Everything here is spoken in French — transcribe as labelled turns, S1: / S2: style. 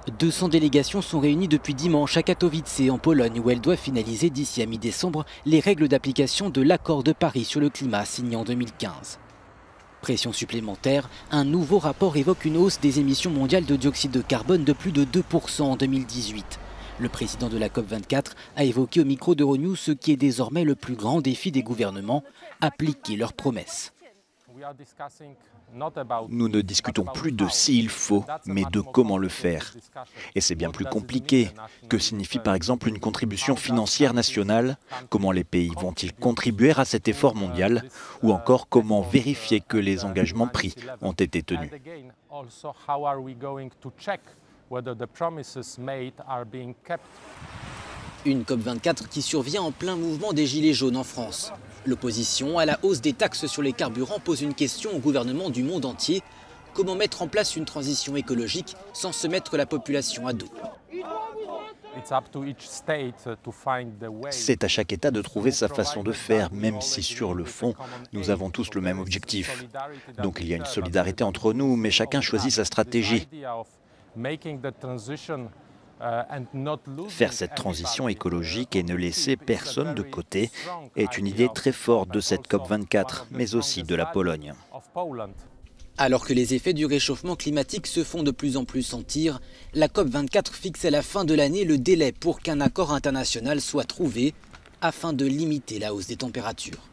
S1: 200 délégations sont réunies depuis dimanche à Katowice, en Pologne, où elles doivent finaliser d'ici à mi-décembre les règles d'application de l'accord de Paris sur le climat signé en 2015. Pression supplémentaire, un nouveau rapport évoque une hausse des émissions mondiales de dioxyde de carbone de plus de 2% en 2018. Le président de la COP24 a évoqué au micro d'Euronews ce qui est désormais le plus grand défi des gouvernements, appliquer leurs promesses.
S2: Nous ne discutons plus de s'il faut, mais de comment le faire. Et c'est bien plus compliqué. Que signifie par exemple une contribution financière nationale? Comment les pays vont-ils contribuer à cet effort mondial? Ou encore comment vérifier que les engagements pris ont été tenus?
S1: Une COP24 qui survient en plein mouvement des Gilets jaunes en France. L'opposition à la hausse des taxes sur les carburants pose une question au gouvernement du monde entier. Comment mettre en place une transition écologique sans se mettre la population à dos?
S2: C'est à chaque État de trouver sa façon de faire, même si sur le fond, nous avons tous le même objectif. Donc il y a une solidarité entre nous, mais chacun choisit sa stratégie. Faire cette transition écologique et ne laisser personne de côté est une idée très forte de cette COP24, mais aussi de la Pologne.
S1: Alors que les effets du réchauffement climatique se font de plus en plus sentir, la COP24 fixe à la fin de l'année le délai pour qu'un accord international soit trouvé afin de limiter la hausse des températures.